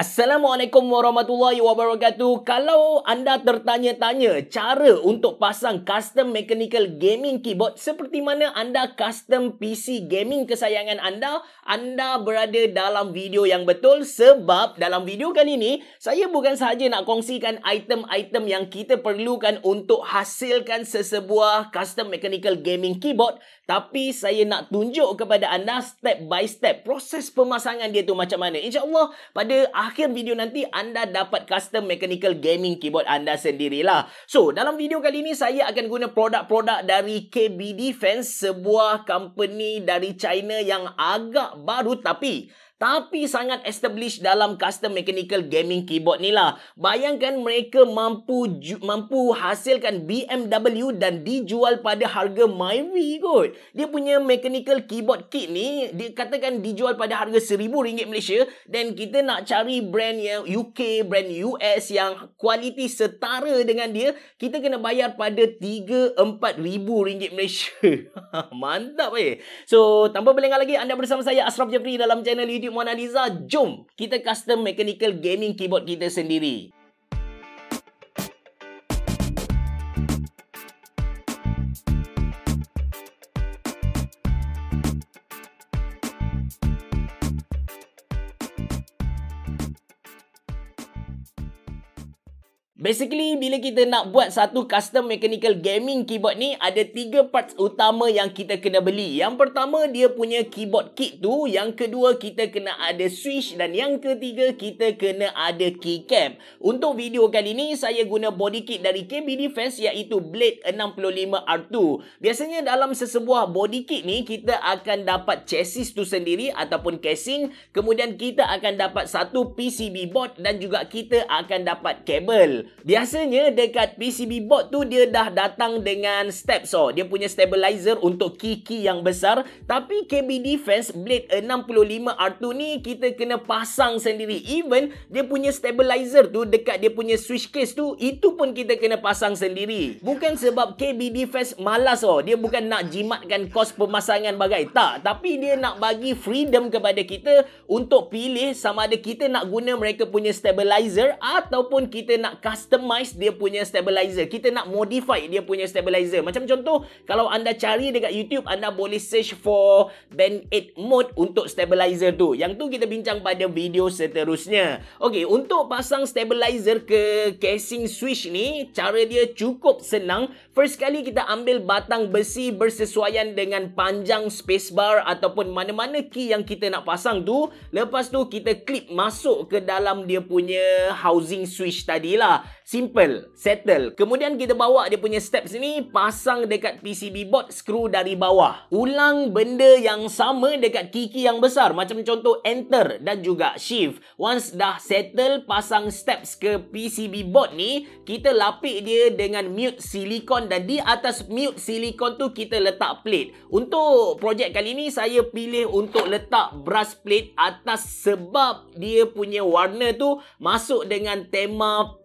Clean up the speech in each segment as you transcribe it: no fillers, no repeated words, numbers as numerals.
Assalamualaikum warahmatullahi wabarakatuh. Kalau anda tertanya-tanya cara untuk pasang custom mechanical gaming keyboard seperti mana anda custom PC gaming kesayangan anda berada dalam video yang betul, sebab dalam video kali ini saya bukan sahaja nak kongsikan item-item yang kita perlukan untuk hasilkan sesebuah custom mechanical gaming keyboard, tapi saya nak tunjuk kepada anda step by step proses pemasangan dia tu macam mana. InsyaAllah pada akhir video nanti anda dapat custom mechanical gaming keyboard anda sendirilah. So, dalam video kali ini saya akan guna produk-produk dari KB Defense, sebuah company dari China yang agak baru tapi sangat established dalam custom mechanical gaming keyboard ni lah. Bayangkan mereka mampu hasilkan BMW dan dijual pada harga Myvi kot. Dia punya mechanical keyboard kit ni dia katakan dijual pada harga RM1,000 Malaysia, dan kita nak cari brand yang UK, brand US yang kualiti setara dengan dia, kita kena bayar pada RM3,000-4,000 Malaysia. Mantap So, tanpa berlengah lagi, anda bersama saya Ashraf Jeffrey dalam channel YouTube Mona Lisa. Jom kita custom mechanical gaming keyboard kita sendiri. Basically, bila kita nak buat satu custom mechanical gaming keyboard ni, ada 3 parts utama yang kita kena beli. Yang pertama, dia punya keyboard kit tu. Yang kedua, kita kena ada switch. Dan yang ketiga, kita kena ada keycap. Untuk video kali ni, saya guna body kit dari KB Defense, iaitu Blade 65R2. Biasanya dalam sesebuah body kit ni, kita akan dapat chassis tu sendiri ataupun casing. Kemudian kita akan dapat satu PCB board dan juga kita akan dapat kabel. Biasanya dekat PCB board tu dia dah datang dengan steps. Dia punya stabilizer untuk key-key yang besar. Tapi KB Defense Blade 65R2 ni kita kena pasang sendiri. Even dia punya stabilizer tu dekat dia punya switch case tu, itu pun kita kena pasang sendiri. Bukan sebab KB Defense malas dia bukan nak jimatkan kos pemasangan bagai. Tak, tapi dia nak bagi freedom kepada kita untuk pilih sama ada kita nak guna mereka punya stabilizer ataupun kita nak customize dia punya stabilizer. Kita nak modify dia punya stabilizer. Macam contoh, kalau anda cari dekat YouTube, anda boleh search for Band 8 mode untuk stabilizer tu. Yang tu kita bincang pada video seterusnya. Okey, untuk pasang stabilizer ke casing switch ni, cara dia cukup senang. First kali kita ambil batang besi bersesuaian dengan panjang spacebar ataupun mana-mana key yang kita nak pasang tu. Lepas tu kita klip masuk ke dalam dia punya housing switch tadilah. Simple, settle. Kemudian kita bawa dia punya steps ni, pasang dekat PCB board, skru dari bawah. Ulang benda yang sama dekat key-key yang besar. Macam contoh enter dan juga shift. Once dah settle, pasang steps ke PCB board ni, kita lapik dia dengan mute silikon dan di atas mute silikon tu kita letak plate. Untuk projek kali ni saya pilih untuk letak brass plate atas sebab dia punya warna tu masuk dengan tema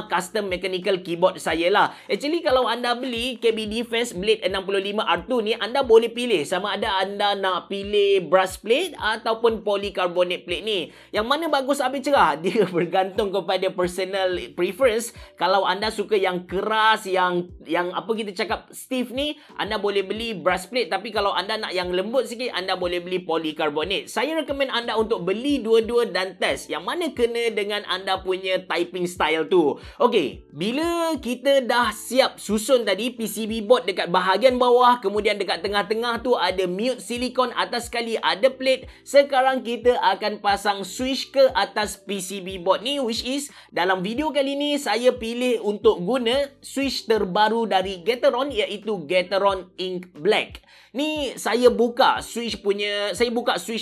custom mechanical keyboard saya lah. Actually, kalau anda beli KB Defense Blade 65R2 ni, anda boleh pilih sama ada anda nak pilih brass plate ataupun polycarbonate plate ni. Yang mana bagus habis cerah? Dia bergantung kepada personal preference. Kalau anda suka yang keras, yang apa kita cakap stiff ni, anda boleh beli brass plate. Tapi kalau anda nak yang lembut sikit, anda boleh beli polycarbonate. Saya recommend anda untuk beli dua-dua dan test yang mana kena dengan anda punya typing style tu. Okey, bila kita dah siap susun tadi PCB board dekat bahagian bawah, kemudian dekat tengah-tengah tu ada mute silikon, atas sekali ada plate. Sekarang kita akan pasang switch ke atas PCB board ni, which is dalam video kali ni saya pilih untuk guna switch terbaru dari Gateron, iaitu Gateron Ink Black. Ni saya buka switch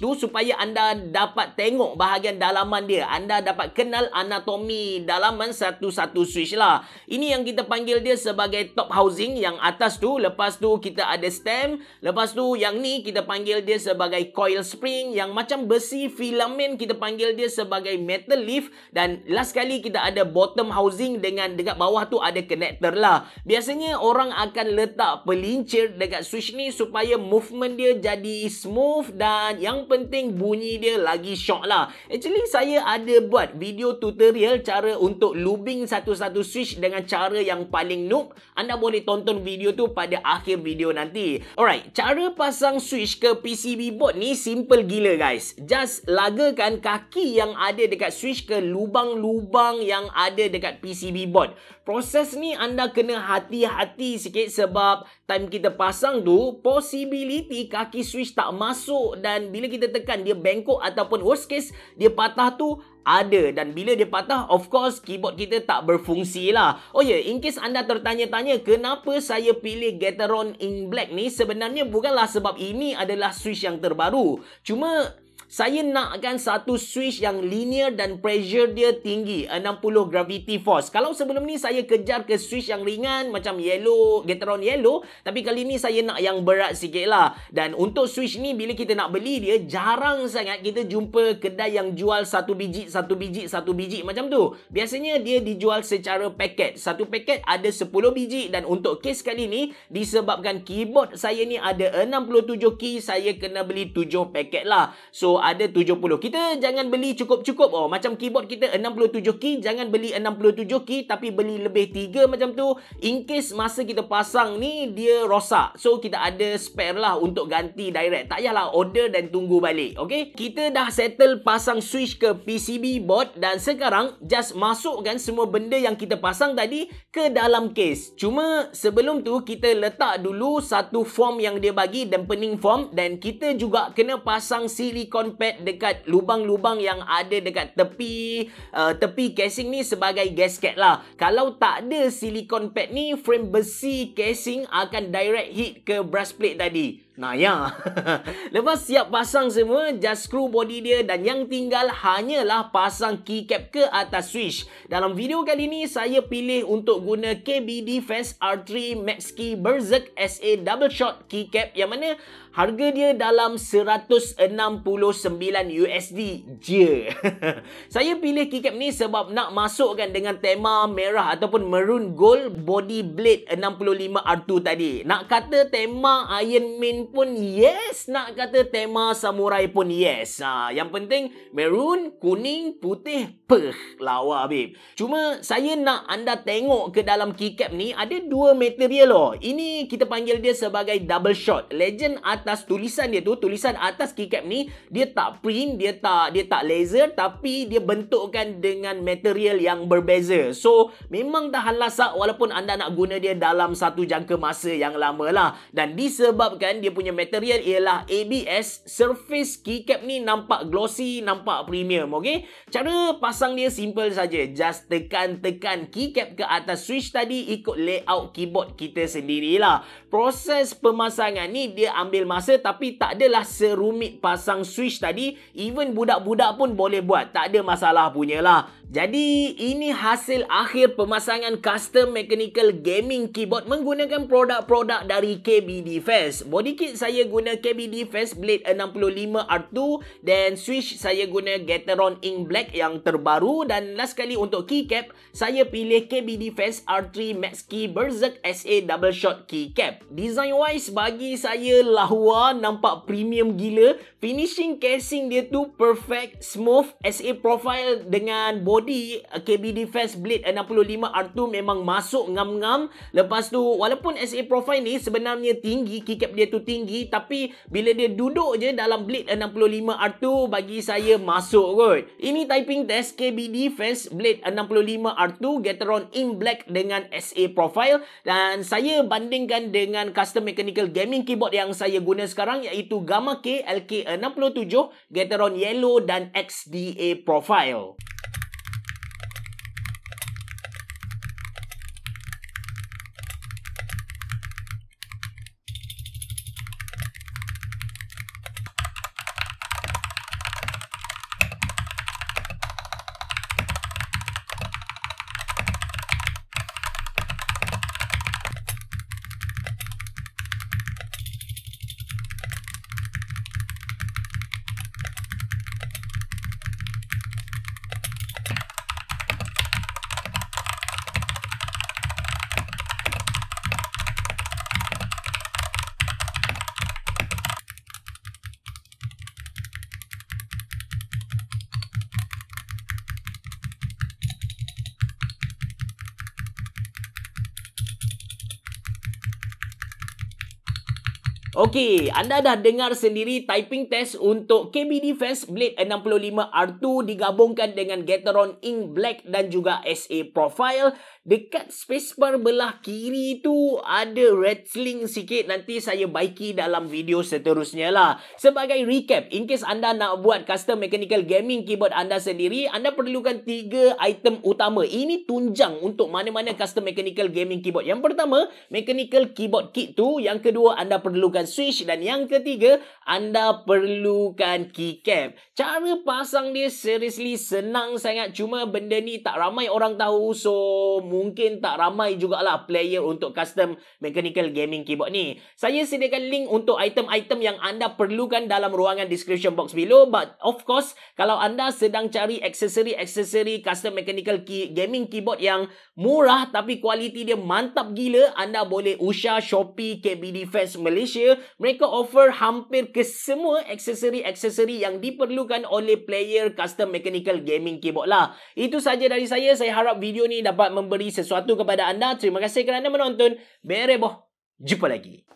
tu supaya anda dapat tengok bahagian dalaman dia. Anda dapat kenal anatomi dalaman satu-satu switch lah. Ini yang kita panggil dia sebagai top housing. Yang atas tu, lepas tu kita ada stem. Lepas tu yang ni kita panggil dia sebagai coil spring. Yang macam besi filament kita panggil dia sebagai metal leaf. Dan last kali kita ada bottom housing dengan dekat bawah tu ada connector lah. Biasanya orang akan letak pelincir dekat switch ni supaya movement dia jadi smooth dan yang penting bunyi dia lagi shock lah. Actually saya ada buat video tutorial cara untuk lubing satu-satu switch dengan cara yang paling noob. Anda boleh tonton video tu pada akhir video nanti. Alright, cara pasang switch ke PCB board ni simple gila guys. Just lagakan kaki yang ada dekat switch ke lubang-lubang yang ada dekat PCB board. Proses ni anda kena hati-hati sikit sebab time kita pasang tu possibility kaki switch tak masuk dan bila kita tekan dia bengkok ataupun worst case dia patah tu ada. Dan bila dia patah, of course keyboard kita tak berfungsi lah. Oh ya, in case anda tertanya-tanya kenapa saya pilih Gateron Ink Black ni, sebenarnya bukanlah sebab ini adalah switch yang terbaru. Cuma saya nakkan satu switch yang linear dan pressure dia tinggi, 60 gravity force. Kalau sebelum ni saya kejar ke switch yang ringan macam yellow, Gateron yellow, tapi kali ni saya nak yang berat sikit lah. Dan untuk switch ni bila kita nak beli dia, jarang sangat kita jumpa kedai yang jual satu biji macam tu. Biasanya dia dijual secara paket. Satu paket ada 10 biji dan untuk case kali ni disebabkan keyboard saya ni ada 67 key, saya kena beli 7 paket lah. So ada 70. Kita jangan beli cukup-cukup. Oh, macam keyboard kita 67 key, jangan beli 67 key tapi beli lebih 3 macam tu. In case masa kita pasang ni dia rosak. So kita ada spare lah untuk ganti direct. Tak payahlah order dan tunggu balik. Okay? Kita dah settle pasang switch ke PCB board dan sekarang just masukkan semua benda yang kita pasang tadi ke dalam case. Cuma sebelum tu kita letak dulu satu form yang dia bagi, dampening form, dan kita juga kena pasang silicone pad dekat lubang-lubang yang ada dekat tepi casing ni sebagai gasket lah. Kalau tak ada silicone pad ni, frame besi casing akan direct hit ke brush plate tadi. Nah ya. Lepas siap pasang semua, just screw body dia dan yang tinggal hanyalah pasang keycap ke atas switch. Dalam video kali ni saya pilih untuk guna KBD Fast R3 Max Key Berserk SA Double Shot keycap yang mana harga dia dalam 169 USD je. Saya pilih keycap ni sebab nak masukkan dengan tema merah ataupun maroon gold body blade 65 R2 tadi. Nak kata tema Iron Man pun yes, nak kata tema samurai pun yes. Yang penting maroon, kuning, putih, lawa babe. Cuma saya nak anda tengok ke dalam keycap ni ada dua material loh. Ini kita panggil dia sebagai double shot. Legend atas tulisan dia tu, tulisan atas keycap ni dia tak print, dia tak laser, tapi dia bentukkan dengan material yang berbeza. So memang tahan lasak walaupun anda nak guna dia dalam satu jangka masa yang lama lah. Dan disebabkan dia punya material ialah ABS, surface keycap ni nampak glossy, nampak premium. Okay, cara pasang dia simple saja. Just tekan-tekan keycap ke atas switch tadi ikut layout keyboard kita sendirilah. Proses pemasangan ni dia ambil masa tapi tak adalah serumit pasang switch tadi. Even budak-budak pun boleh buat, tak ada masalah punyalah. Jadi ini hasil akhir pemasangan custom mechanical gaming keyboard menggunakan produk-produk dari KBD Fast. Body kit saya guna KBD Fast Blade 65 R2 dan switch saya guna Gateron Ink Black yang terbaru, dan last kali untuk keycap saya pilih KBD Fast R3 Max Key Berserk SA Double Shot keycap. Design wise bagi saya lawa, nampak premium gila. Finishing casing dia tu perfect, smooth. SA profile dengan body KBD Fast Blade 65 R2 memang masuk ngam-ngam. Lepas tu walaupun SA profile ni sebenarnya tinggi, keycap dia tu tinggi, tapi bila dia duduk je dalam Blade 65 R2 bagi saya masuk kot. Ini typing test KBD Fast Blade 65 R2 Gateron Ink Black dengan SA profile, dan saya bandingkan dengan custom mechanical gaming keyboard yang saya guna sekarang iaitu Gamma K LK67 Gateron Yellow dan XDA profile. Okey, anda dah dengar sendiri typing test untuk KB Defense Blade 65R2 digabungkan dengan Gateron Ink Black dan juga SA Profile. Dekat spacebar belah kiri tu ada rattling sikit, nanti saya baiki dalam video seterusnya lah. Sebagai recap, in case anda nak buat custom mechanical gaming keyboard anda sendiri, anda perlukan 3 item utama. Ini tunjang untuk mana-mana custom mechanical gaming keyboard. Yang pertama, mechanical keyboard kit tu. Yang kedua, anda perlukan switch. Dan yang ketiga, anda perlukan keycap. Cara pasang dia seriously senang sangat. Cuma benda ni tak ramai orang tahu. So, mungkin tak ramai jugalah player untuk custom mechanical gaming keyboard ni. Saya sediakan link untuk item-item yang anda perlukan dalam ruangan description box below. But of course, kalau anda sedang cari aksesori-aksesori custom mechanical gaming keyboard yang murah tapi kualiti dia mantap gila, anda boleh usah Shopee KB Defense Malaysia. Mereka offer hampir ke semua aksesori-aksesori yang diperlukan oleh player custom mechanical gaming keyboard lah. Itu saja dari saya. Saya harap video ni dapat memberi sesuatu kepada anda. Terima kasih kerana menonton. Bereboh. Jumpa lagi.